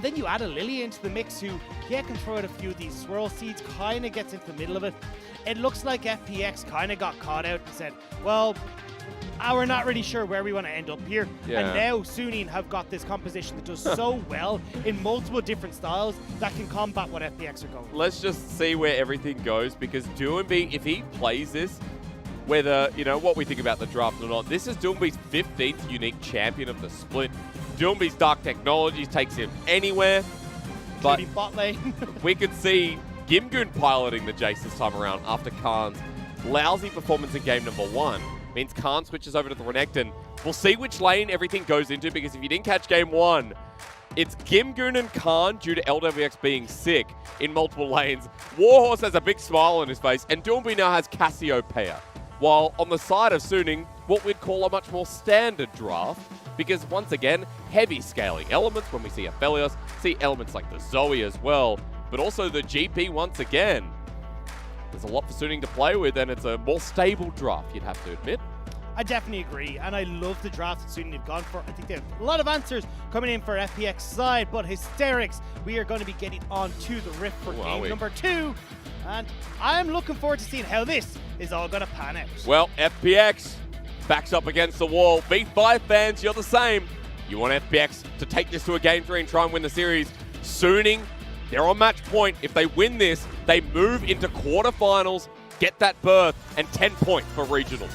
Then you add a Lillia into the mix who, yeah, can throw out a few of these swirl seeds, kind of gets into the middle of it. It looks like FPX kind of got caught out and said, well, we're not really sure where we want to end up here. Yeah. And now Suning have got this composition that does so well in multiple different styles that can combat what FPX are going. Let's just see where everything goes, because Doinb, if he plays this, whether, you know, what we think about the draft or not, this is Doinb's 15th unique champion of the split. Doinb's Dark Technologies takes him anywhere, but bot lane. we could see GimGoon piloting the Jayce this time around after Khan's lousy performance in game number 1. Means Khan switches over to the Renekton. We'll see which lane everything goes into, because if you didn't catch game 1, it's GimGoon and Khan due to LWX being sick in multiple lanes. Warhorse has a big smile on his face, and Doinb now has Cassiopeia. While on the side of Suning, what we'd call a much more standard draft, because once again, heavy scaling elements when we see Aphelios, see elements like the Zoe as well, but also the GP once again. There's a lot for Suning to play with, and it's a more stable draft, you'd have to admit. I definitely agree, and I love the draft that Suning have gone for. I think they have a lot of answers coming in for FPX side, but hysterics, we are going to be getting on to the rift for game number 2, and I'm looking forward to seeing how this is all going to pan out. Well, FPX backs up against the wall. B5 fans, you're the same. You want FPX to take this to a game 3 and try and win the series. Suning, they're on match point. If they win this, they move into quarterfinals, get that berth, and 10 points for regionals.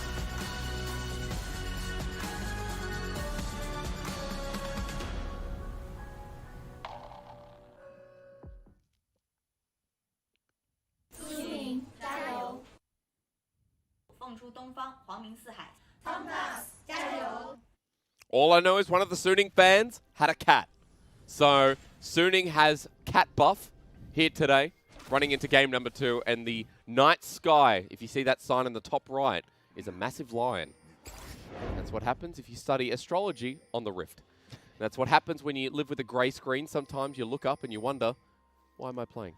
All I know is one of the Suning fans had a cat. So Suning has cat buff here today, running into game number 2, and the night sky, if you see that sign in the top right, is a massive lion. That's what happens if you study astrology on the Rift. That's what happens when you live with a grey screen. Sometimes you look up and you wonder, why am I playing?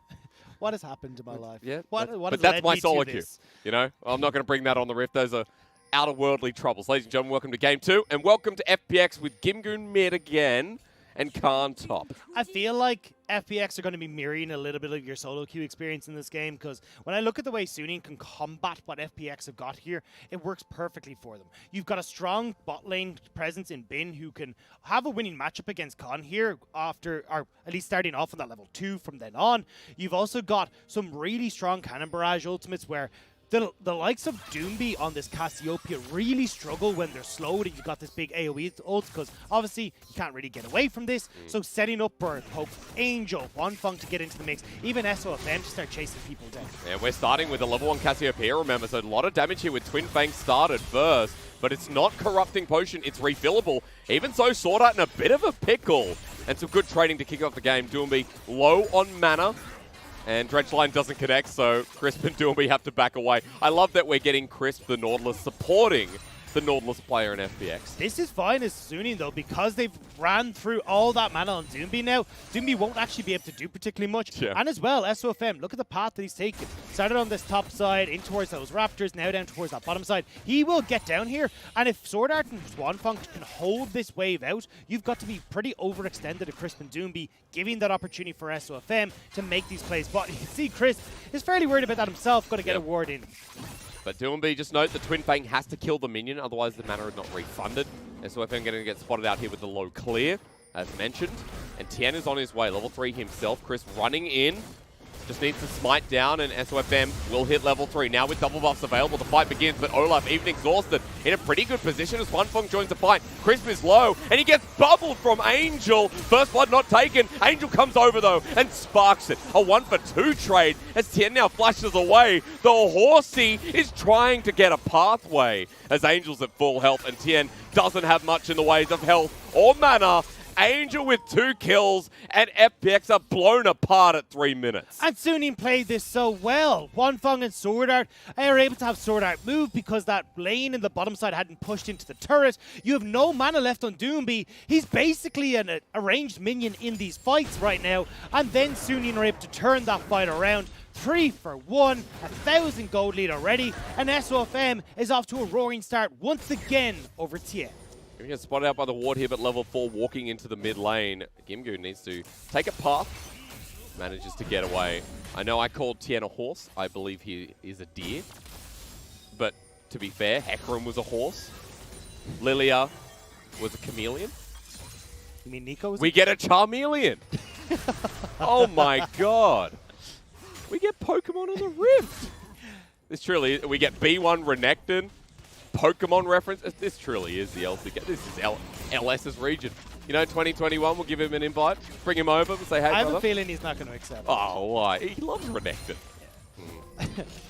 What has happened to my life? Yeah, what but that's my solo queue. You know, I'm not going to bring that on the Rift. Those are outer-worldly troubles. Ladies and gentlemen, welcome to game 2, and welcome to FPX with GimGoon mid again and Khan top. I feel like FPX are going to be mirroring a little bit of your solo queue experience in this game, because when I look at the way Suning can combat what FPX have got here, it works perfectly for them. You've got a strong bot lane presence in Bin who can have a winning matchup against Khan here after, or at least starting off on that level 2 from then on. You've also got some really strong cannon barrage ultimates where the likes of Doinb on this Cassiopeia really struggle when they're slowed and you've got this big AoE ult, because obviously you can't really get away from this. So setting up for Poke, Angel, huanfeng to get into the mix, even SofM to start chasing people down. And we're starting with a level 1 Cassiopeia, remember, so a lot of damage here with Twin Fang started first, but it's not Corrupting Potion, it's refillable. Even so, SwordArt in a bit of a pickle, and some good trading to kick off the game. Doinb low on mana, and Dredgeline doesn't connect, so Crisp and Doinb have to back away. I love that we're getting Crisp, the Nautilus, supporting the Nautilus player in FPX. This is fine as Suning, though, because they've ran through all that mana on Doinb now. Doinb won't actually be able to do particularly much. Yeah. And as well, SofM, look at the path that he's taken. Started on this top side, in towards those Raptors, now down towards that bottom side. He will get down here, and if SwordArt and huanfeng can hold this wave out, you've got to be pretty overextended to Crisp and Doinb, giving that opportunity for SofM to make these plays. But you can see Crisp is fairly worried about that himself, going to get a ward in. But Doinb, just note the Twin Fang has to kill the minion, otherwise the mana is not refunded. And SofM going to get spotted out here with the low clear, as mentioned. And Tian is on his way, level 3 himself. Chris running in, just needs to smite down, and SofM will hit level 3. Now with double buffs available, the fight begins, but Olaf, even exhausted, in a pretty good position as huanfeng joins the fight. Crisp is low, and he gets bubbled from Angel. First blood not taken. Angel comes over, though, and sparks it. A 1-for-2 trade as Tian now flashes away. The Horsey is trying to get a pathway as Angel's at full health, and Tian doesn't have much in the ways of health or mana. Angel with 2 kills, and FPX are blown apart at 3 minutes. And Suning played this so well. huanfeng and SwordArt are able to have SwordArt move because that lane in the bottom side hadn't pushed into the turret. You have no mana left on Doinb. He's basically an arranged minion in these fights right now. And then Suning are able to turn that fight around. 3 for 1, 1,000 gold lead already, and SofM is off to a roaring start once again over Tian. Gonna get spotted out by the ward here, but level 4 walking into the mid lane. GimGoon needs to take a path. Manages to get away. I know I called Tian a horse. I believe he is a deer. But to be fair, Hecarim was a horse. Lillia was a chameleon. You mean Nico? We get a Charmeleon. Oh my god. We get Pokemon on the Rift. This truly, we get B1 Renekton, Pokemon reference. This truly is the LCK. This is LS's region. You know, 2021, we'll give him an invite, bring him over and say, hey, I have brother. a feeling he's not going to accept it. Oh, why? He loves Renekton.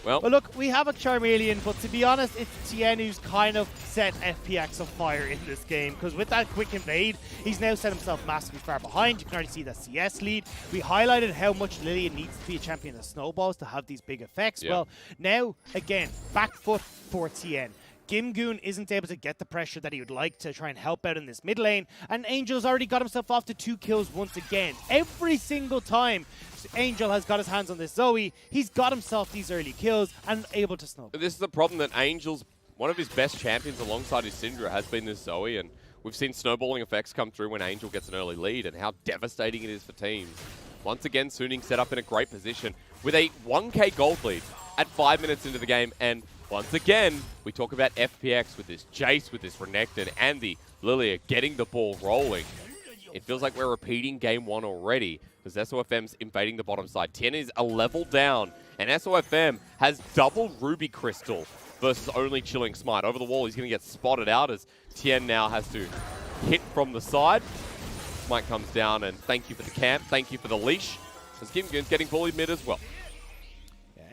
Well, look, we have a Charmeleon, but to be honest, it's Tian who's kind of set FPX on fire in this game, because with that quick invade, he's now set himself massively far behind. You can already see that CS lead. We highlighted how much Lillia needs to be a champion of snowballs to have these big effects. Yeah. Well, now, again, back foot for Tian. GimGoon isn't able to get the pressure that he would like to try and help out in this mid lane, and Angel's already got himself off to 2 kills once again. Every single time Angel has got his hands on this Zoe, he's got himself these early kills and able to snowball. This is the problem, that Angel's, one of his best champions alongside his Syndra has been this Zoe, and we've seen snowballing effects come through when Angel gets an early lead, and how devastating it is for teams. Once again, Suning set up in a great position with a 1k gold lead at 5 minutes into the game, and once again, we talk about FPX with this Jayce, with this Renekton, and the Lillia getting the ball rolling. It feels like we're repeating game 1 already, because SofM's invading the bottom side. Tian is a level down, and SofM has double Ruby Crystal versus only Chilling Smite. Over the wall, he's going to get spotted out as Tian now has to hit from the side. Smite comes down, and thank you for the camp, thank you for the leash, as GimGoon's getting bullied mid as well.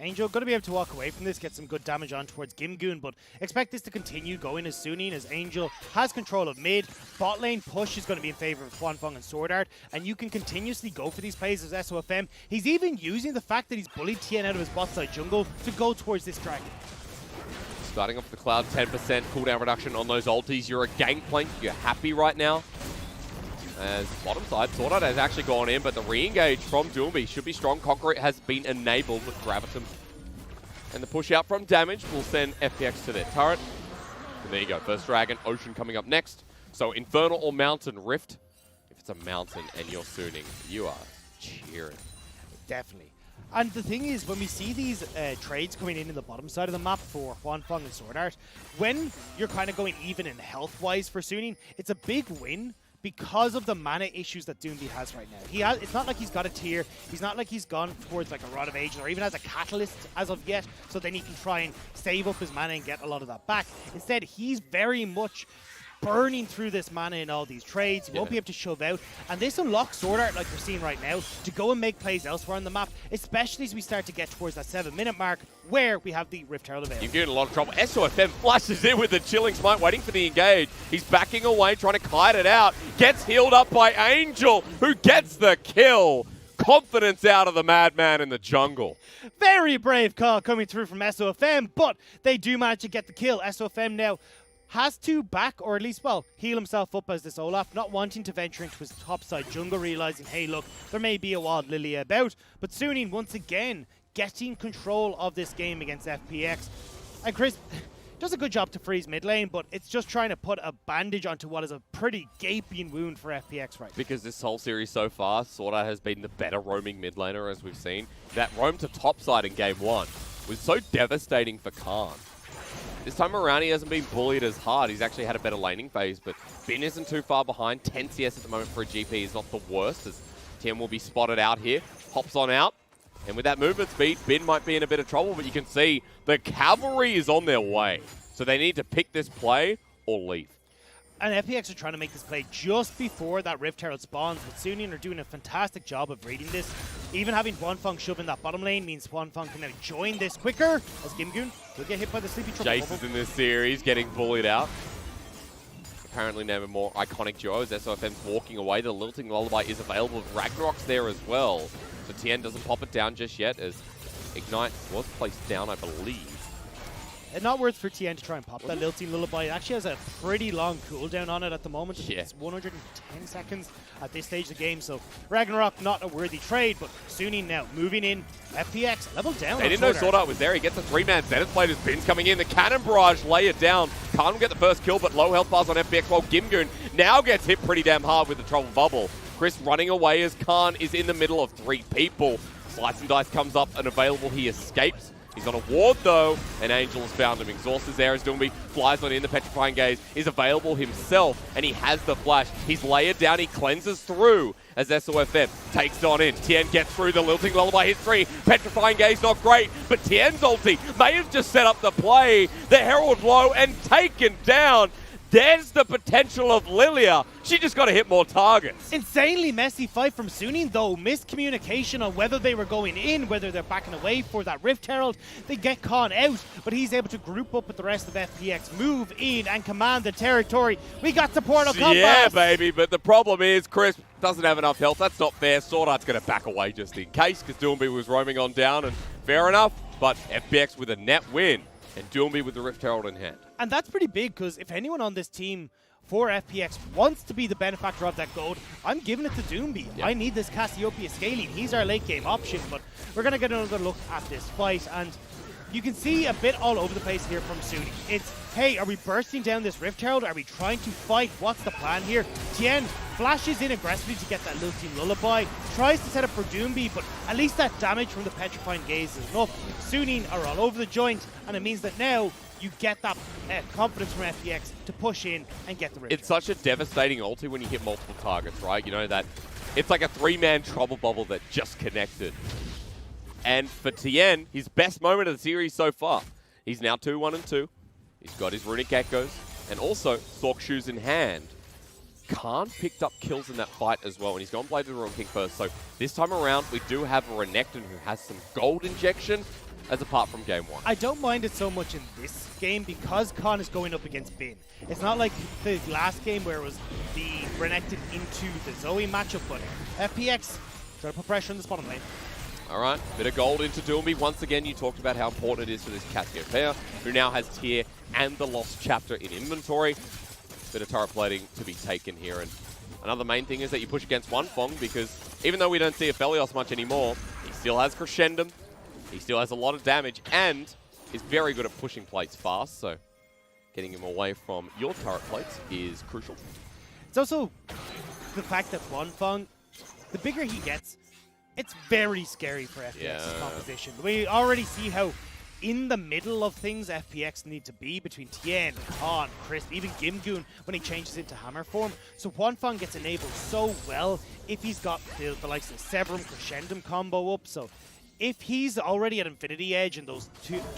Angel going to be able to walk away from this, get some good damage on towards GimGoon, but expect this to continue going as Suning, as Angel has control of mid. Bot lane push is going to be in favor of huanfeng and SwordArt, and you can continuously go for these plays as SofM. He's even using the fact that he's bullied Tian out of his bot side jungle to go towards this dragon. Starting off the Cloud, 10% cooldown reduction on those ultis. You're a Gangplank, you're happy right now. As bottom side, SwordArt has actually gone in, but the re-engage from Doinb should be strong. Conqueror has been enabled with Gravitum. And the push out from damage will send FPX to their turret. And there you go, first dragon, Ocean coming up next. So Infernal or Mountain Rift. If it's a mountain and you're Suning, you are cheering. Definitely. And the thing is, when we see these trades coming in the bottom side of the map for huanfeng and SwordArt, when you're kind of going even in health-wise for Suning, it's a big win, because of the mana issues that Doinb has right now. It's not like he's got a tier. He's not like he's gone towards like a Rod of Ages or even as a catalyst as of yet, so then he can try and save up his mana and get a lot of that back. Instead, he's very much burning through this mana in all these trades. He won't be able to shove out. And this unlocks SwordArt, like we're seeing right now, to go and make plays elsewhere on the map, especially as we start to get towards that 7-minute mark where we have the Rift Herald available. You're getting a lot of trouble. SofM flushes in with the Chilling Smite, waiting for the engage. He's backing away, trying to kite it out. Gets healed up by Angel, who gets the kill. Confidence out of the madman in the jungle. Very brave call coming through from SofM, but they do manage to get the kill. SofM now has to back, or at least, well, heal himself up as this Olaf, not wanting to venture into his topside jungle, realizing, hey, look, there may be a wild Lillia about, but Suning, once again, getting control of this game against FPX. And Chris does a good job to freeze mid lane, but it's just trying to put a bandage onto what is a pretty gaping wound for FPX right now. Because this whole series so far, SwordArt has been the better roaming mid laner, as we've seen. That roam to topside in game 1 was so devastating for Khan. This time around, he hasn't been bullied as hard. He's actually had a better laning phase, but Bin isn't too far behind. 10 CS at the moment for a GP is not the worst, as Tian will be spotted out here. Hops on out, and with that movement speed, Bin might be in a bit of trouble, but you can see the cavalry is on their way. So they need to pick this play or leave. And FPX are trying to make this play just before that Rift Herald spawns, but Suning are doing a fantastic job of reading this. Even having huanfeng shove in that bottom lane means huanfeng can now join this quicker, as GimGoon will get hit by the Sleepy Trouble. Jayce is in this series, getting bullied out. Apparently never more iconic duos. SofM's walking away. The Lilting Lullaby is available. Ragnarok's there as well. So Tian doesn't pop it down just yet, as Ignite was placed down, I believe. not worth for Tian to try and pop that Lilting Lullaby. It actually has a pretty long cooldown on it at the moment. Yeah. It's 110 seconds at this stage of the game, so Ragnarok not a worthy trade, but Suning now moving in. FPX level down. They didn't know SwordArt was there. He gets a 3-man Zenith Blade as Bin's coming in. The Cannon Barrage lay it down. Can't get the first kill, but low health bars on FPX while GimGoon now gets hit pretty damn hard with the Trouble Bubble. Chris running away as Khan is in the middle of 3 people. Slice and Dice comes up and available. He escapes. He's on a ward though, and Angel has found him. Exhaust is there as Doinb flies on in. The Petrifying Gaze is available himself, and he has the flash. He's layered down, he cleanses through as SofM takes on in. Tian gets through, the Lilting Lullaby hits 3. Petrifying Gaze not great, but Tian's ulti may have just set up the play. The Herald low and taken down. There's the potential of Lillia. She just got to hit more targets. Insanely messy fight from Suning, though. Miscommunication on whether they were going in, whether they're backing away for that Rift Herald. They get Khan out, but he's able to group up with the rest of FPX, move in and command the territory. We got support of combat. Yeah, baby, but the problem is Chris doesn't have enough health. That's not fair. SwordArt's going to back away just in case because Doinb was roaming on down, and fair enough, but FPX with a net win. And Doinb with the Rift Herald in hand. And that's pretty big, because if anyone on this team for FPX wants to be the benefactor of that gold, I'm giving it to Doinb. Yep. I need this Cassiopeia scaling. He's our late game option, but we're going to get another look at this fight. And you can see a bit all over the place here from Suning. It's, hey, are we bursting down this Rift Herald? Are we trying to fight? What's the plan here? Tian flashes in aggressively to get that Lilting Lullaby, tries to set up for Doinb, but at least that damage from the Petrifying Gaze is enough. Suning are all over the joint, and it means that now you get that confidence from FPX to push in and get the Rift It's such a devastating ulti when you hit multiple targets, right? You know that it's like a 3-man Trouble Bubble that just connected. And for Tian, his best moment of the series so far. He's now 2-1-2. He's got his Runic Echoes, and also Thork Shoes in hand. Khan picked up kills in that fight as well, and he's gone Blade of the Ruin King first. So this time around, we do have a Renekton who has some gold injection, as apart from game 1. I don't mind it so much in this game because Khan is going up against Bin. It's not like the last game where it was the Renekton into the Zoe matchup, but FPX trying to put pressure on this bottom lane. All right, bit of gold into Doinb. Once again, you talked about how important it is for this Cassiopeia, who now has tier and the Lost Chapter in inventory. Bit of turret plating to be taken here. And another main thing is that you push against huanfeng, because even though we don't see Aphelios much anymore, he still has Crescendum, he still has a lot of damage, and is very good at pushing plates fast, so getting him away from your turret plates is crucial. It's also the fact that huanfeng, the bigger he gets, it's very scary for FPX's composition. We already see how in the middle of things FPX need to be between Tian, Khan, Crisp, even GimGoon when he changes into hammer form. So huanfeng gets enabled so well if he's got the likes of Severum Crescendum combo up. So if he's already at Infinity Edge and those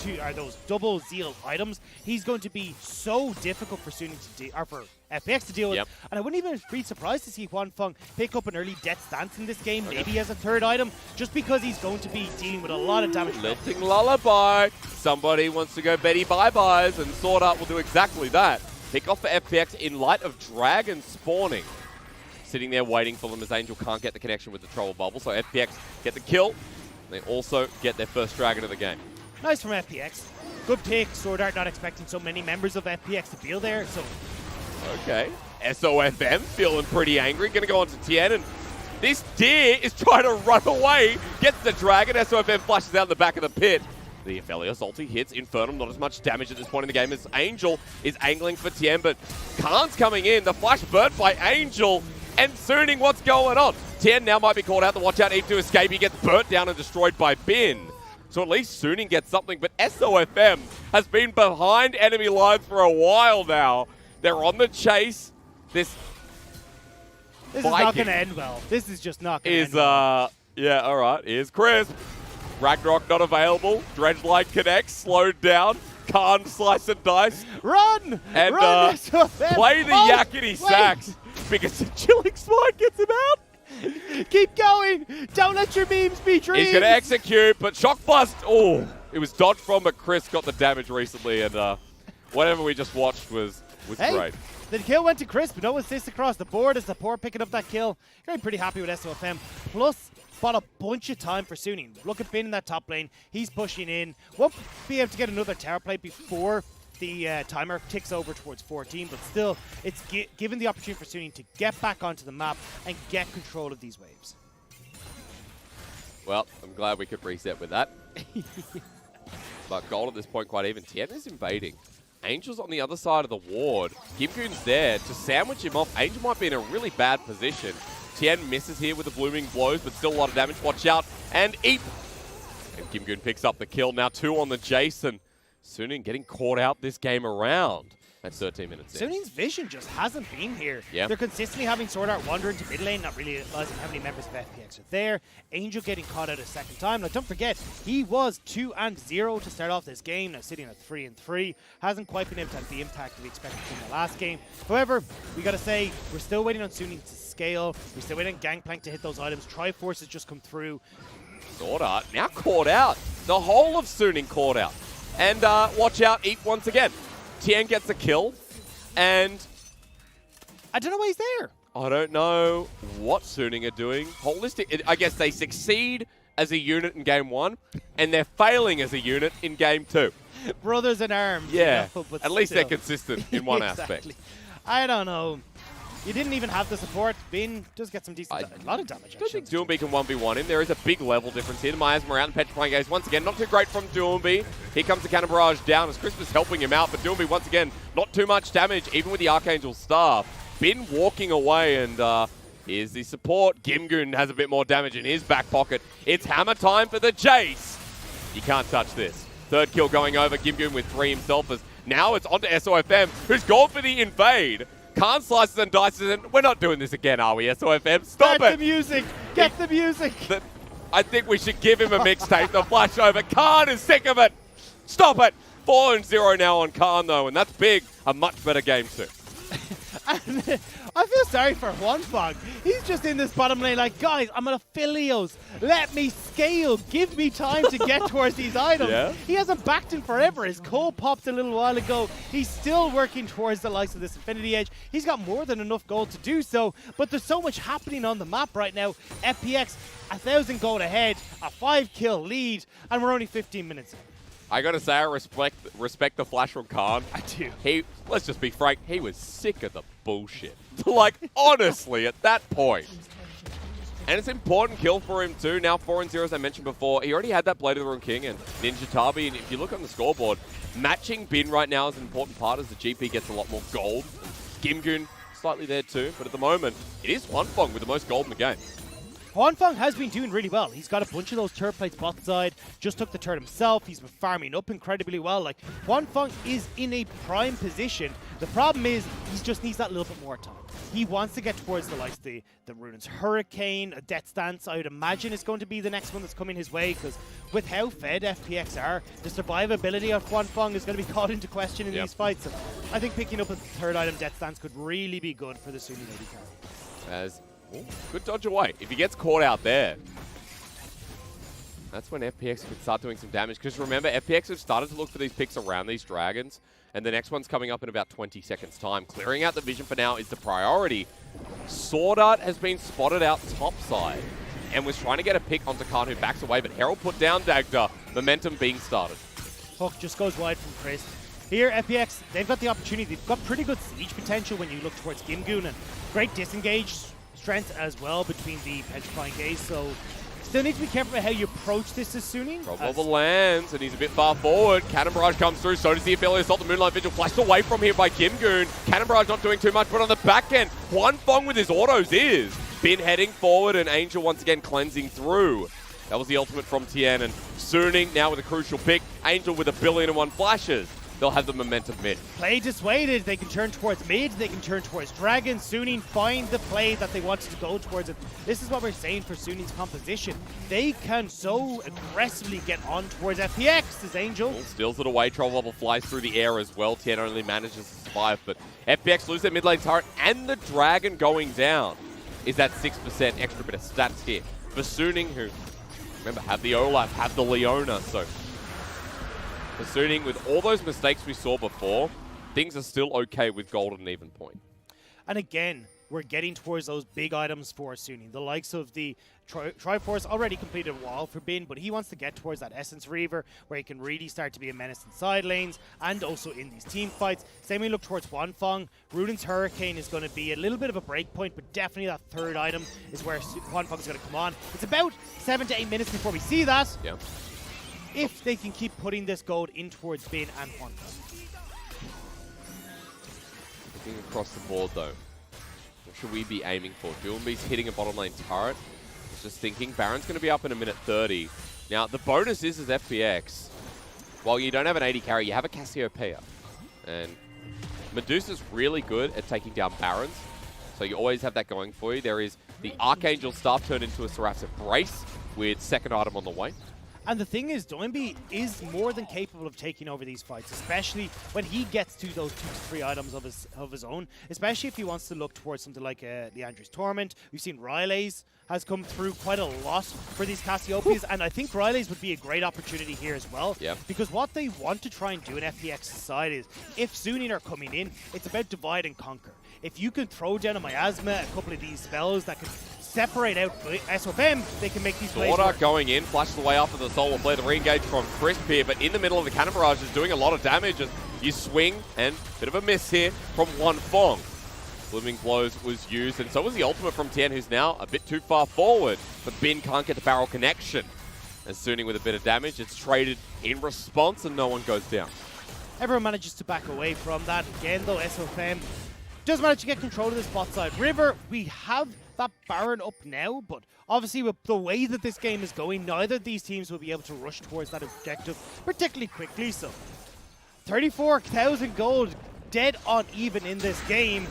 those double Zeal items, he's going to be so difficult for Suning to for FPX to deal with. And I wouldn't even be surprised to see huanfeng pick up an early Death Stance in this game, maybe as a 3rd item, just because he's going to be dealing with a lot of damage. Lilting Lullaby. Somebody wants to go Betty Bye-Byes, and SwordArt will do exactly that. Pick off for FPX in light of Dragon spawning. Sitting there waiting for them as Angel can't get the connection with the Trouble Bubble, so FPX get the kill. They also get their first Dragon of the game. Nice from FPX. Good pick. SwordArt not expecting so many members of FPX to be there, so... Okay. SofM feeling pretty angry. Gonna go on to Tian, and this deer is trying to run away. Gets the Dragon. SofM flashes out the back of the pit. The Aphelios ulti hits Infernum. Not as much damage at this point in the game as Angel is angling for Tian, but Khan's coming in. The flash burnt by Angel. And Suning, what's going on? Tian now might be called out. The watch out need to escape. He gets burnt down and destroyed by Bin. So at least Suning gets something, but SofM has been behind enemy lines for a while now. They're on the chase. This is not going to end well. This is just not going to end well. Yeah, all right. Here's Chris. Ragnarok not available. Dredgeline connects, slowed down. Khan slice and dice. Run! And Run, play the yakety sax because the Chilling Smite gets him out. Keep going. Don't let your memes be dreams. He's going to execute, but Shock Blast. Oh, it was dodged from, but Chris got the damage recently, and whatever we just watched was great. The kill went to Chris, but no assist across the board as the poor picking up that kill. Very pretty happy with SofM. Plus, bought a bunch of time for Suning. Look at Bin in that top lane. He's pushing in. Won't be able to get another tower play before the timer ticks over towards 14, but still, it's given the opportunity for Suning to get back onto the map and get control of these waves. Well, I'm glad we could reset with that. But gold at this point quite even. Tian is invading. Angel's on the other side of the ward. GimGoon's there to sandwich him off. Angel might be in a really bad position. Tian misses here with the blooming blows, but still a lot of damage. Watch out. And eat. And GimGoon picks up the kill. Now 2 on the Jayce. Suning getting caught out this game around. That's 13 minutes in. Suning's vision just hasn't been here. Yeah. They're consistently having SwordArt wander into mid lane, not really realizing how many members of FPX are there. Angel getting caught out a second time. Now, don't forget, he was 2-0 to start off this game. Now, sitting at 3-3. Hasn't quite been able to have the impact we expected from the last game. However, we got to say, we're still waiting on Suning to scale. We're still waiting on Gangplank to hit those items. Triforce has just come through. SwordArt now caught out. The whole of Suning caught out. And watch out, Eat once again. Tian gets a kill, and I don't know why he's there. I don't know what Suning are doing. Holistic, I guess they succeed as a unit in game 1, and they're failing as a unit in game 2. Brothers in arms. Yeah, you know, but at least still. they're consistent in one Exactly. aspect. I don't know. You didn't even have the support. Bin does get some decent, a lot of damage. I don't think Doinb can 1v1 him. There is a big level difference here. The miasma around Petrifying Gaze once again. Not too great from Doinb. Here comes the Cannon Barrage down as Christmas helping him out. But Doinb once again, not too much damage, even with the Archangel Staff. Bin walking away, and here's the support. GimGoon has a bit more damage in his back pocket. It's hammer time for the Jayce. You can't touch this. Third kill going over. GimGoon with 3 himself, as now it's onto SofM, who's gone for the invade. Khan slices and dices, and we're not doing this again, are we, SofM? Stop it! Get the music! Get the music! I think we should give him a mixtape, the flashover. Khan is sick of it! Stop it! 4-0 now on Khan, though, and that's big. A much better game, too. I feel sorry for huanfeng. He's just in this bottom lane like, guys, I'm an Aphelios. Let me scale. Give me time to get towards these items. Yeah. He hasn't backed in forever. His coal popped a little while ago. He's still working towards the likes of this Infinity Edge. He's got more than enough gold to do so, but there's so much happening on the map right now. FPX, 1,000 gold ahead, a 5-kill lead, and we're only 15 minutes in. I gotta say, I respect the flash from Khan. I do. Let's just be frank, he was sick of the bullshit. Like, honestly, at that point. And it's an important kill for him too. Now 4-0, as I mentioned before. He already had that Blade of the Rune King and Ninja Tabi. And if you look on the scoreboard, matching Bin right now is an important part as the GP gets a lot more gold. GimGoon slightly there too. But at the moment, it is huanfeng with the most gold in the game. huanfeng has been doing really well. He's got a bunch of those turret plates bot side, just took the turret himself. He's been farming up incredibly well. Like, huanfeng is in a prime position. The problem is, he just needs that little bit more time. He wants to get towards the likes of the Runaan's Hurricane, a Death Stance, I would imagine is going to be the next one that's coming his way, because with how fed FPX are, the survivability of huanfeng is going to be called into question in these fights. So I think picking up a third item, Death Stance, could really be good for the Suning lady carry. Good dodge away. If he gets caught out there, that's when FPX could start doing some damage. Because remember, FPX have started to look for these picks around these dragons, and the next one's coming up in about 20 seconds' time. Clearing out the vision for now is the priority. SwordArt has been spotted out topside and was trying to get a pick onto Khan, who backs away, but Herald put down Dagda. Momentum being started. Hook just goes wide from Chris. Here, FPX, they've got the opportunity. They've got pretty good siege potential when you look towards GimGoon, and great disengage strength as well between the Petrifying Gaze, so still need to be careful about how you approach this as Suning. Trouble lands, and he's a bit far forward. Cannon Barrage comes through, so does the Aphelios. Assault the Moonlight Vigil, flashed away from here by GimGoon. Cannon Barrage not doing too much, but on the back end, huanfeng with his autos is. Bin heading forward, and Angel once again cleansing through. That was the ultimate from Tian, and Suning now with a crucial pick. Angel with 1,000,000,001 flashes. They'll have the momentum mid. Play dissuaded. They can turn towards mid. They can turn towards Dragon. Suning find the play that they wanted to go towards it. This is what we're saying for Suning's composition. They can so aggressively get on towards FPX as Angel. Steals it away. Troll level flies through the air as well. Tian only manages to survive, but FPX lose their mid lane turret, and the Dragon going down is that 6% extra bit of stats here. For Suning, who, remember, have the Olaf, have the Leona, so for Suning, with all those mistakes we saw before, things are still okay with gold at an even point. And again, we're getting towards those big items for Sunny. The likes of the Triforce already completed a wall for Bin, but he wants to get towards that Essence Reaver where he can really start to be a menace in side lanes and also in these team fights. Same we look towards huanfeng. Ruden's Hurricane is going to be a little bit of a break point, but definitely that third item is where huanfeng is going to come on. It's about 7 to 8 minutes before we see that. Yeah. If they can keep putting this gold in towards Bin and huanfeng. Looking across the board though, what should we be aiming for? Doinb's hitting a bottom lane turret. Just thinking, Baron's going to be up in a minute 30. Now, the bonus is FPX. While you don't have an 80 carry, you have a Cassiopeia. And Medusa's really good at taking down Barons. So you always have that going for you. There is the Archangel staff turned into a Seraphic Brace with second item on the way. And the thing is, Doinb is more than capable of taking over these fights, especially when he gets to those 2 to 3 items of his own, especially if he wants to look towards something like Leandra's Torment. We've seen Riley's has come through quite a lot for these Cassiopeias, and I think Riley's would be a great opportunity here as well. Yep. Because what they want to try and do in FPX's side is, if Sunin are coming in, it's about divide and conquer. If you can throw down a Miasma, a couple of these spells that can separate out SofM, they can make these plays SwordArt work. going in, flashes away after the Solar Flare. The re-engage from Crisp here, but in the middle of the Cannon Barrage is doing a lot of damage as you swing, and a bit of a miss here from huanfeng. Blooming Blows was used, and so was the ultimate from Tian, who's now a bit too far forward, but Bin can't get the barrel connection. As Suning with a bit of damage, it's traded in response, and no one goes down. Everyone manages to back away from that. Again, though, SofM does manage to get control of this bot side. River, we have that Baron up now, but obviously with the way that this game is going, neither of these teams will be able to rush towards that objective particularly quickly. So 34,000 gold, dead on even in this game.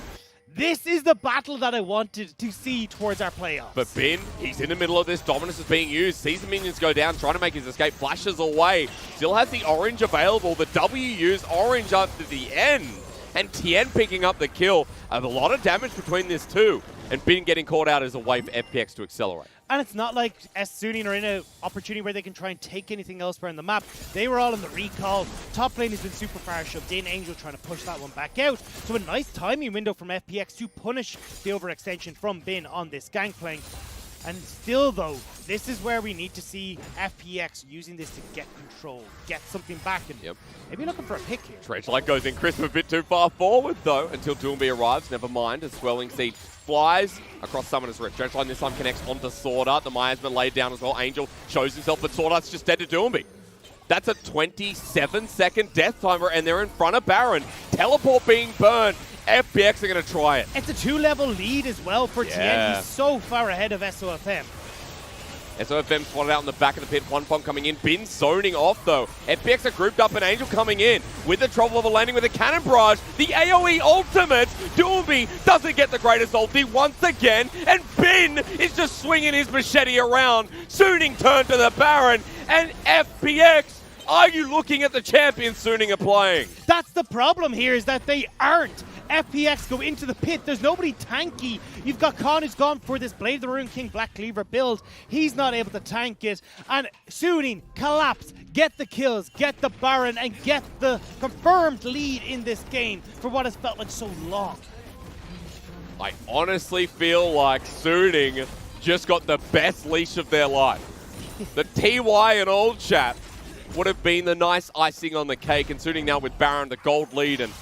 This is the battle that I wanted to see towards our playoffs. But Bin, he's in the middle of this. Dominus is being used. Sees the minions go down, trying to make his escape. Flashes away. Still has the orange available. The W used orange after the end. And Tian picking up the kill. A lot of damage between this two. And Bin getting caught out as a way for FPX to accelerate. And it's not like Suning are in an opportunity where they can try and take anything elsewhere on the map. They were all in the recall. Top lane has been super far shoved in. Angel trying to push that one back out. So a nice timing window from FPX to punish the overextension from Bin on this Gangplank. And still, though, this is where we need to see FPX using this to get control, get something back, and maybe looking for a pick here. Dredgelight goes in. Crisp a bit too far forward, though, until Doinb arrives. Never mind, as Swelling Seed flies across Summoner's Rift. Dredgelight this time connects onto SwordArt. The Miasma laid down as well. Angel shows himself, but SwordArt's just dead to Doinb. That's a 27-second death timer, and they're in front of Baron. Teleport being burned. FPX are going to try it. It's a 2-level lead as well for Tian. He's so far ahead of SofM. SofM spotted out in the back of the pit. huanfeng coming in. Bin zoning off, though. FPX are grouped up, and Angel coming in with the trouble of a landing with a cannon barrage. The AoE ultimate. Doinb doesn't get the greatest ulti once again, and Bin is just swinging his machete around. Suning turned to the Baron, and FPX, are you looking at the champions Suning are playing? That's the problem here, is that they aren't. FPX go into the pit. There's nobody tanky. You've got Khan who's gone for this Blade of the Rune King Black Cleaver build. He's not able to tank it. And Suning collapse, get the kills, get the Baron, and get the confirmed lead in this game for what has felt like so long. I honestly feel like Suning just got the best leash of their life. The TY and old chap would have been the nice icing on the cake, and Suning now with Baron the gold lead, and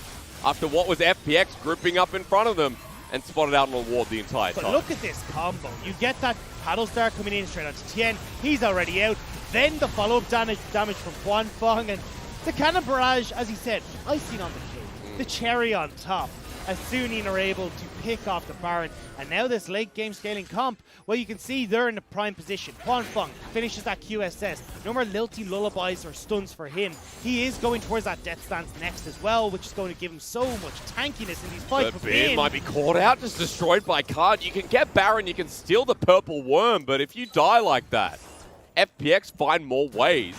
after what was FPX grouping up in front of them and spotted out an award the entire time. But look at this combo. You get that Paddle Star coming in straight onto Tian. He's already out. Then the follow-up damage from huanfeng, and the Cannon Barrage, as he said, icing on the cake. The cherry on top, as Suning are able to pick off the Baron. And now this late game scaling comp, well, you can see they're in a prime position. huanfeng finishes that QSS. No more lilting lullabies or stuns for him. He is going towards that death stance next as well, which is going to give him so much tankiness in these fights. But Bin might be caught out, just destroyed by card. You can get Baron, you can steal the purple worm, but if you die like that, FPX find more ways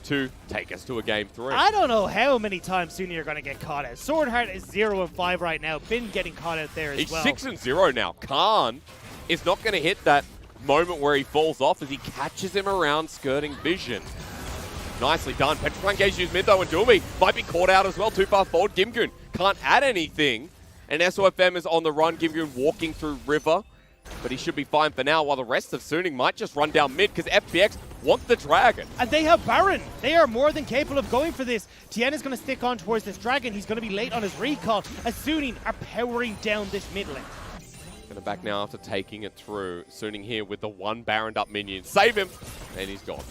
to take us to a game 3. I don't know how many times Sunny are going to get caught out. SwordArt is 0-5 right now. Bin getting caught out there as well. He's 6-0 now. Khan is not going to hit that moment where he falls off as he catches him around skirting vision. Nicely done. Petrifying Gauge used mid though, and Doinb might be caught out as well. Too far forward. GimGoon can't add anything. And SofM is on the run. GimGoon walking through river. But he should be fine for now, while the rest of Suning might just run down mid, because FPX want the Dragon. And they have Baron. They are more than capable of going for this. Tian is going to stick on towards this Dragon. He's going to be late on his recall, as Suning are powering down this mid lane. Gonna back now after taking it through. Suning here with the one Baroned up minion. Save him! And he's gone.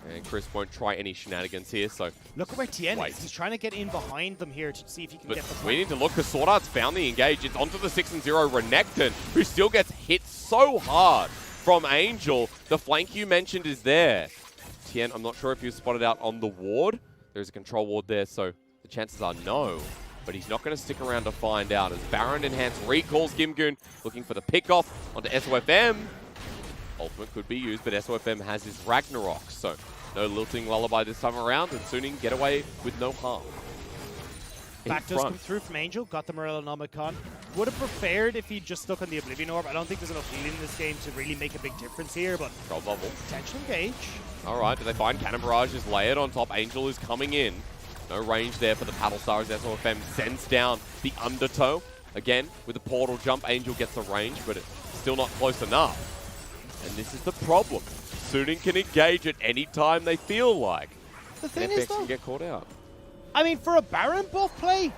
And Chris won't try any shenanigans here, so... Look at where Tian is. He's trying to get in behind them here to see if he can get the... We need to look, because SwordArt's found the engage. It's onto the 6-0 Renekton, who still gets hit so hard from Angel. The flank you mentioned is there. Tian, I'm not sure if you spotted out on the ward. There's a control ward there, so the chances are no. But he's not going to stick around to find out, as Baron Enhanced recalls GimGoon, looking for the pickoff onto SofM. Ultimate could be used, but SofM has his Ragnarok, so no lilting lullaby this time around, and Suning get away with no harm. Back does come through from Angel, got the Morellonomicon. Would have preferred if he just stuck on the Oblivion Orb. I don't think there's enough healing in this game to really make a big difference here, but... Control bubble. Potential engage. Alright, do they find Cannon Barrage is layered on top? Angel is coming in. No range there for the Paddle Star as SofM sends down the Undertow. Again, with the portal jump, Angel gets the range, but it's still not close enough. And this is the problem. Suning can engage at any time they feel like. The thing FPX is, though, can get caught out. I mean, for a Baron buff play,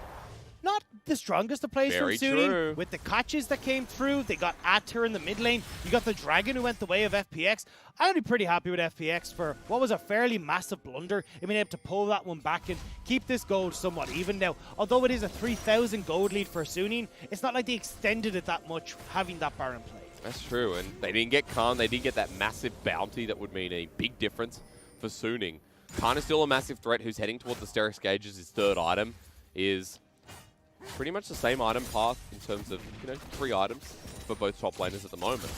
not the strongest of plays from Very Suning. true. With the catches that came through, they got Atter in the mid lane. You got the Dragon who went the way of FPX. I'd be pretty happy with FPX for what was a fairly massive blunder in being able to pull that one back and keep this gold somewhat even now. Although it is a 3,000 gold lead for Suning, it's not like they extended it that much having that Baron play. That's true, and they didn't get Khan. They didn't get that massive bounty that would mean a big difference for Suning. Khan is still a massive threat, who's heading towards the Sterex Gauge as his third item. Is pretty much the same item path in terms of, 3 items for both top laners at the moment.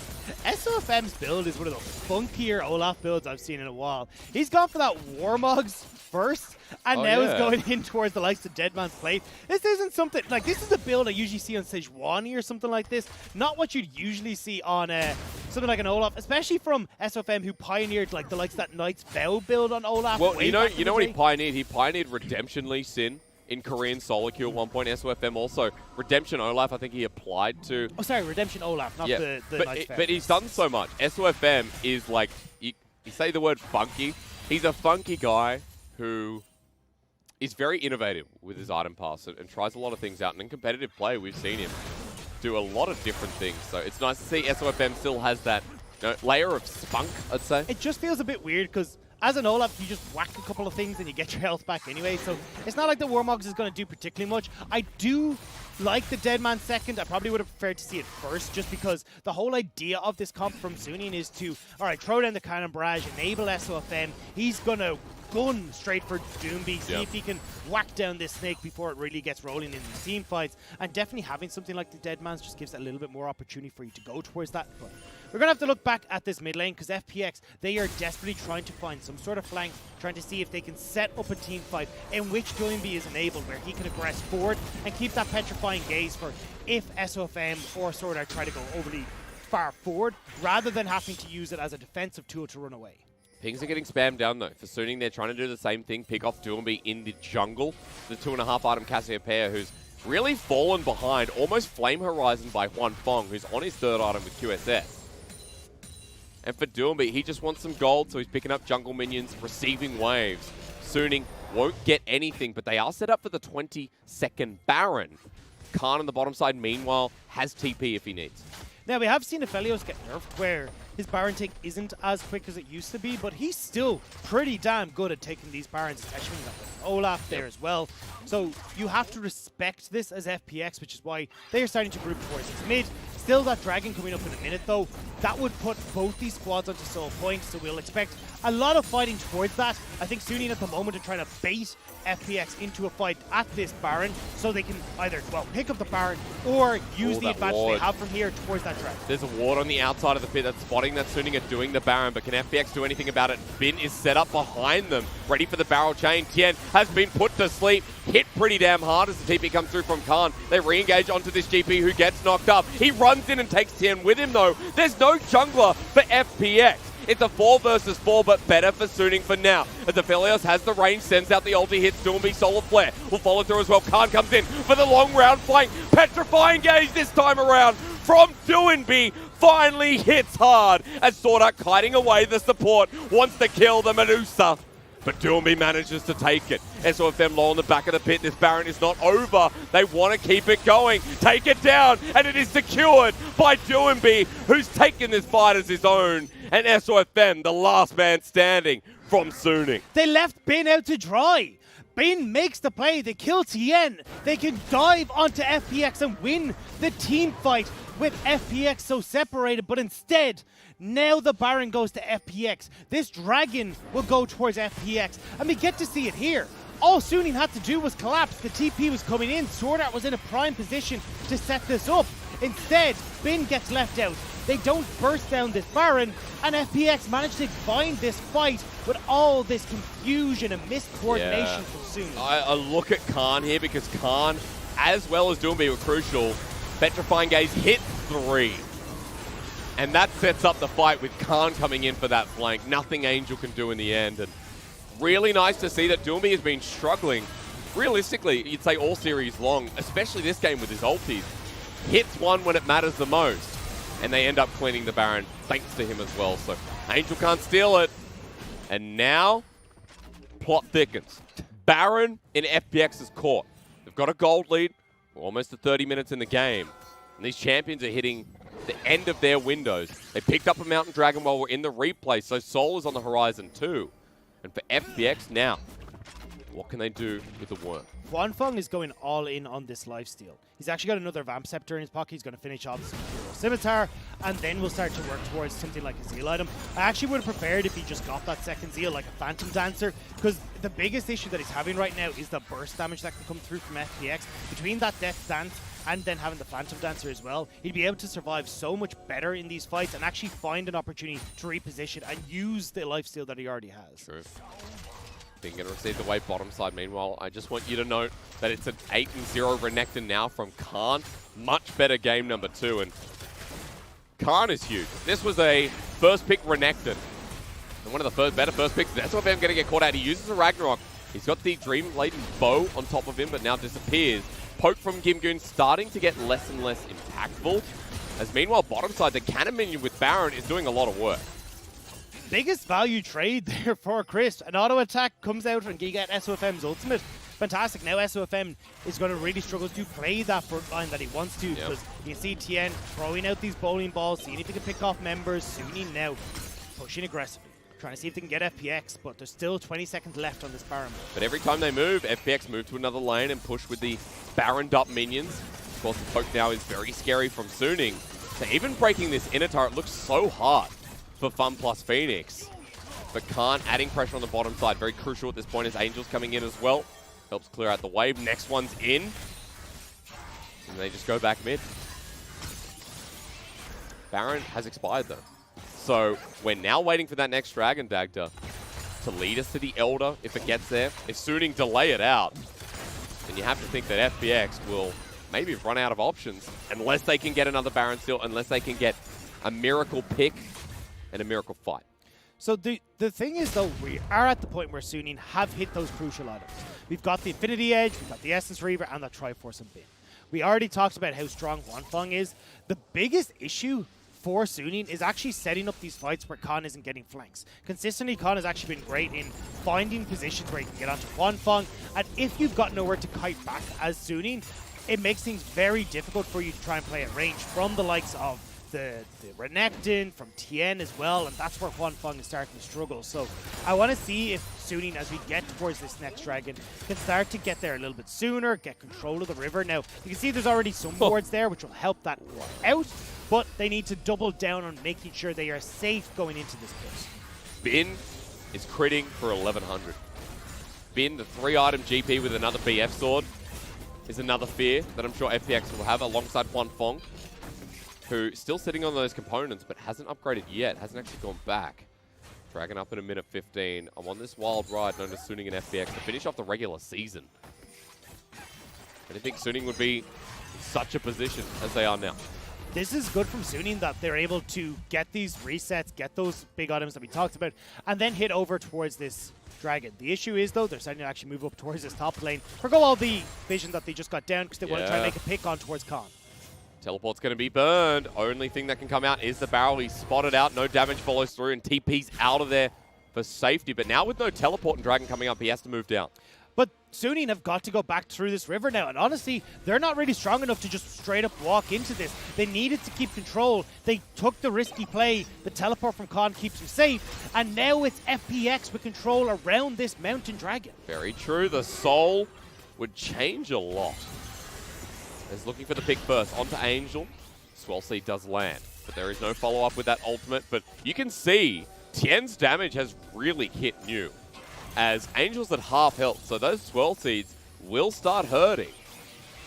SofM's build is one of the funkier Olaf builds I've seen in a while. He's gone for that Warmogs first, and now is going in towards the likes of Deadman's Plate. This isn't something, like, this is a build I usually see on Sejuani or something like this. Not what you'd usually see on something like an Olaf, especially from SofM, who pioneered like the likes of that Knight's Vow build on Olaf. Well, you know what he pioneered? He pioneered Redemption Lee Sin in Korean solo queue at one point. SofM also. Redemption Olaf, I think he applied to. Oh, sorry, Redemption Olaf, not the Knight's Vow. But he's done so much. SofM is like, you say the word funky. He's a funky guy who is very innovative with his item pass and tries a lot of things out. And in competitive play, we've seen him do a lot of different things. So it's nice to see SofM still has that layer of spunk, I'd say. It just feels a bit weird because as an Olaf, you just whack a couple of things and you get your health back anyway. So it's not like the Warmogs is going to do particularly much. I do like the Deadman second. I probably would have preferred to see it first, just because the whole idea of this comp from Suning is to, all right, throw down the Cannon Barrage, enable SofM. He's going to gun straight for Doinb, see if he can whack down this snake before it really gets rolling in these team fights. And definitely having something like the Deadmans just gives a little bit more opportunity for you to go towards that. But we're going to have to look back at this mid lane, because FPX, they are desperately trying to find some sort of flank, trying to see if they can set up a team fight in which Doinb is enabled, where he can aggress forward and keep that petrifying gaze for if SofM or SwordArt try to go overly far forward, rather than having to use it as a defensive tool to run away. Pings are getting spammed down though. For Suning, they're trying to do the same thing, pick off Doinb in the jungle. The 2.5 item Cassiopeia, who's really fallen behind, almost Flame Horizon by huanfeng, who's on his 3rd item with QSS. And for Doinb, he just wants some gold, so he's picking up jungle minions, receiving waves. Suning won't get anything, but they are set up for the 22nd Baron. Khan on the bottom side, meanwhile, has TP if he needs. Now, we have seen Aphelios get nerfed, where his Baron take isn't as quick as it used to be, but he's still pretty damn good at taking these Barons, especially when you got Olaf there as well. So you have to respect this as FPX, which is why they are starting to group towards this mid. Still that Dragon coming up in a minute, though. That would put both these squads onto sole points, so we'll expect a lot of fighting towards that. I think Suning at the moment are trying to bait FPX into a fight at this Baron, so they can either, well, pick up the Baron or use the advantage they have from here towards that Dragon. There's a ward on the outside of the pit that's spotting that Suning are doing the Baron, but can FPX do anything about it? Bin is set up behind them, ready for the barrel chain. Tian has been put to sleep, hit pretty damn hard as the TP comes through from Khan. They re-engage onto this GP who gets knocked up. He runs in and takes Tian with him though. There's no jungler for FPX. It's a 4 versus 4, but better for Suning for now. As Aphelios has the range, sends out the ulti, hits Doinb, Solar Flare will follow through as well. Khan comes in for the long round flank. Petrifying Gaze this time around from Doinb. Finally hits hard as SwordArt kiting away the support. Wants to kill the Medusa. But Doinb manages to take it. SofM low on the back of the pit. This Baron is not over. They want to keep it going. Take it down. And it is secured by Doinb, who's taken this fight as his own. And SofM, the last man standing from Suning. They left Bin out to dry. Bin makes the play. They kill Tian. They can dive onto FPX and win the team fight with FPX so separated. But instead, now the Baron goes to FPX. This dragon will go towards FPX. And we get to see it here. All Suning had to do was collapse. The TP was coming in. SwordArt was in a prime position to set this up. Instead, Bin gets left out. They don't burst down this Baron, and FPX managed to find this fight with all this confusion and miscoordination from Suning. I look at Khan here because Khan, as well as Doinb, were crucial. Petrifying Gaze hit 3. And that sets up the fight with Khan coming in for that flank. Nothing Angel can do in the end. And really nice to see that Doinb has been struggling. Realistically, you'd say all series long, especially this game with his ultis. Hits one when it matters the most. And they end up cleaning the Baron, thanks to him as well. So Angel can't steal it. And now, plot thickens. Baron in FPX's court. They've got a gold lead. We're almost to 30 minutes in the game. And these champions are hitting the end of their windows. They picked up a Mountain Dragon while we're in the replay, so Soul is on the horizon too. And for FPX now, what can they do with the worm? Huanfeng is going all in on this lifesteal. He's actually got another Vamp Scepter in his pocket. He's going to finish off some Hero Scimitar, and then we'll start to work towards something like a Zeal item. I actually would have preferred if he just got that second Zeal, like a Phantom Dancer, because the biggest issue that he's having right now is the burst damage that can come through from FPX. Between that Death Dance and then having the Phantom Dancer as well, he'd be able to survive so much better in these fights and actually find an opportunity to reposition and use the lifesteal that he already has. True. Being going to receive the wave bottom side. Meanwhile, I just want you to note that it's an 8-0 Renekton now from Khan. Much better game number 2, and Khan is huge. This was a first pick Renekton. And one of the better first picks. That's what I'm going to get caught out. He uses a Ragnarok. He's got the Dream-laden bow on top of him, but now disappears. Poke from GimGoon starting to get less and less impactful. As meanwhile, bottom side, the cannon minion with Baron is doing a lot of work. Biggest value trade there for Chris. An auto attack comes out and you get SofM's ultimate. Fantastic. Now SofM is going to really struggle to play that front line that he wants to, because you can see Tian throwing out these bowling balls, seeing if he can pick off members. Suning now pushing aggressively, trying to see if they can get FPX, but there's still 20 seconds left on this Baron. But every time they move, FPX move to another lane and push with the Baron up minions. Of course, the poke now is very scary from Suning. So even breaking this inner turret looks so hard for FunPlus Phoenix. But Khan adding pressure on the bottom side. Very crucial at this point as Angel's coming in as well. Helps clear out the wave. Next one's in. And they just go back mid. Baron has expired though. So we're now waiting for that next Dragon Dagger to lead us to the Elder if it gets there. If Suning delay it out, then you have to think that FPX will maybe run out of options unless they can get another Baron still, unless they can get a miracle pick and a miracle fight. So the thing is, though, we are at the point where Suning have hit those crucial items. We've got the Infinity Edge, we've got the Essence Reaver, and the Triforce and Bin. We already talked about how strong Huanfeng is. The biggest issue for Suning is actually setting up these fights where Khan isn't getting flanks. Consistently, Khan has actually been great in finding positions where he can get onto Huanfeng, and if you've got nowhere to kite back as Suning, it makes things very difficult for you to try and play at range from the likes of the Renekton, from Tian as well, and that's where Huanfeng is starting to struggle. So I want to see if Suning, as we get towards this next dragon, can start to get there a little bit sooner, get control of the river. Now, you can see there's already some wards there, which will help that out, but they need to double down on making sure they are safe going into this pit. Bin is critting for 1100. Bin, the 3-item GP with another BF sword, is another fear that I'm sure FPX will have alongside Huanfeng, who still sitting on those components but hasn't upgraded yet, hasn't actually gone back. Dragon up in a minute 15. I'm on this wild ride known as Suning and FPX to finish off the regular season. I didn't think Suning would be in such a position as they are now. this is good from Suning that they're able to get these resets, get those big items that we talked about, and then hit over towards this dragon. The issue is, though, they're starting to actually move up towards this top lane. Forgo all the vision that they just got down because they want to try and make a pick on towards Khan. Teleport's going to be burned. Only thing that can come out is the barrel. He's spotted out. No damage follows through, and TP's out of there for safety. But now with no teleport and dragon coming up, he has to move down. But Suning have got to go back through this river now, and honestly, they're not really strong enough to just straight up walk into this. They needed to keep control. They took the risky play. The teleport from Khan keeps them safe, and now it's FPX with control around this mountain dragon. Very true. The soul would change a lot. Is looking for the pick first onto Angel. Swell Seed does land, but there is no follow-up with that ultimate. But you can see Tian's damage has really hit new, as Angel's at half health, so those Swell Seeds will start hurting.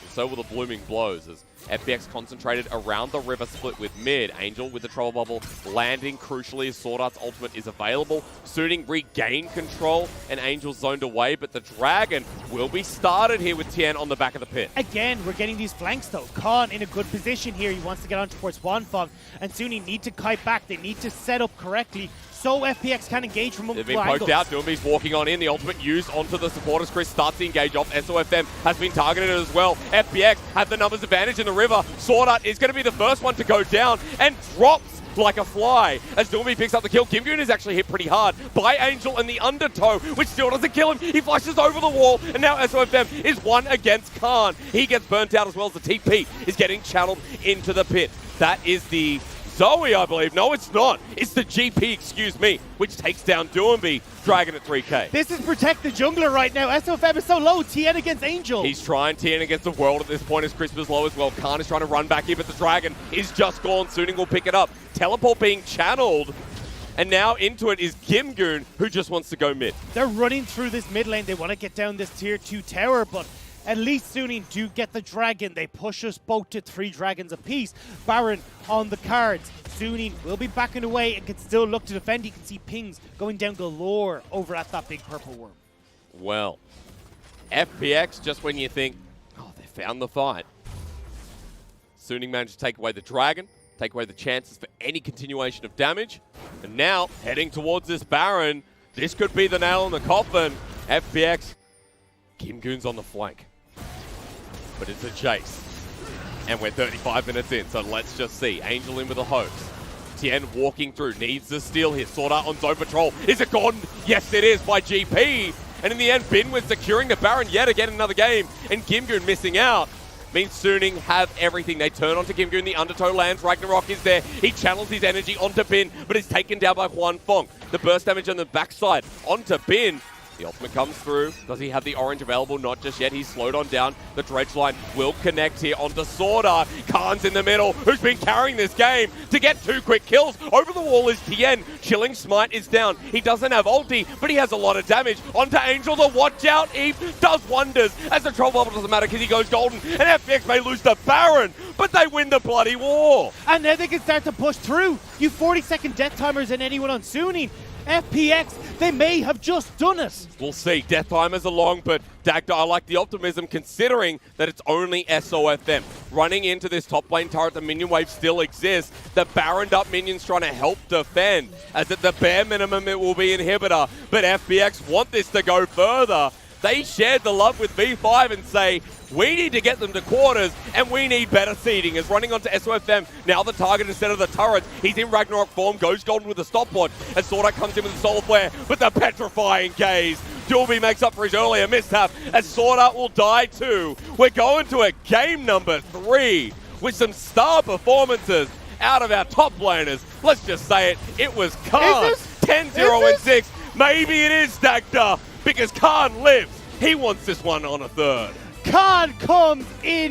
And so will the Blooming Blows, as FPX concentrated around the river split with mid. Angel with the Trouble Bubble landing crucially as SwordArt's ultimate is available. Suning regained control, and Angel's zoned away, but the Dragon will be started here with Tian on the back of the pit. Again, we're getting these flanks though. Khan in a good position here. He wants to get on towards huanfeng, and Suning need to kite back. They need to set up correctly so FPX can engage from multiple angles. They've been poked out. Doinb's walking on in. The ultimate used onto the supporters. Chris starts to engage off. SofM has been targeted as well. FPX have the numbers advantage in the river. SwordArt is going to be the first one to go down and drops like a fly as Doinb picks up the kill. GimGoon is actually hit pretty hard by Angel and the undertow, which still doesn't kill him. He flashes over the wall, and now SofM is one against Khan. He gets burnt out as well as the TP is getting channeled into the pit. That is the Zoe, I believe. No, it's not. It's the GP, excuse me, which takes down Doinb. Dragon at 3k. This is protect the jungler right now. SofM is so low. Tian against Angel. He's trying Tian against the world at this point as Crisp is low as well. Khan is trying to run back here, but the Dragon is just gone. Suning will pick it up. Teleport being channeled. And now into it is GimGoon, who just wants to go mid. They're running through this mid lane. They want to get down this tier 2 tower, but at least Suning do get the dragon. They push us both to 3 dragons apiece. Baron on the cards. Suning will be backing away and can still look to defend. You can see pings going down galore over at that big purple worm. Well, FPX, just when you think, oh, they found the fight, Suning managed to take away the dragon, take away the chances for any continuation of damage. And now, heading towards this Baron, this could be the nail in the coffin. FPX, GimGoon's on the flank. But it's a Jayce. And we're 35 minutes in, so let's just see. Angel in with a hoax. Tian walking through, needs the steal here. SwordArt on zone patrol. Is it gone? Yes, it is by GP. And in the end, Bin was securing the Baron yet again in another game. And GimGoon missing out. Means Suning have everything. They turn onto GimGoon. The undertow lands. Ragnarok is there. He channels his energy onto Bin, but is taken down by huanfeng. The burst damage on the backside onto Bin. The ultimate comes through. Does he have the orange available? Not just yet. He's slowed on down. The dredge line will connect here onto SwordArt. Khan's in the middle, who's been carrying this game to get 2 quick kills. Over the wall is Tian. Chilling Smite is down. He doesn't have ulti, but he has a lot of damage. Onto Angel. The watch out Eve does wonders. As the Trouble Bubble doesn't matter because he goes golden. And FPX may lose the Baron, but they win the bloody war. And now they can start to push through. You 40-second death timers and anyone on Suning. FPX, they may have just done it. We'll see. Death timers are long, but Dagda, I like the optimism considering that it's only SofM. Running into this top lane turret, the minion wave still exists. The Baroned up minions trying to help defend. As at the bare minimum, it will be inhibitor. But FPX want this to go further. They shared the love with V5 and say, we need to get them to quarters, and we need better seeding. As running onto SofM, now the target instead of the turret. He's in Ragnarok form, goes golden with the stopwatch, and SwordArt comes in with the solar flare, with the petrifying gaze. Doinb makes up for his earlier mishap, as SwordArt will die too. We're going to a game number 3, with some star performances out of our top laners. Let's just say it, it was Khan. 10-0 and 6. Maybe it is Dagda, because Khan lives. He wants this one on a 3rd. Khan comes in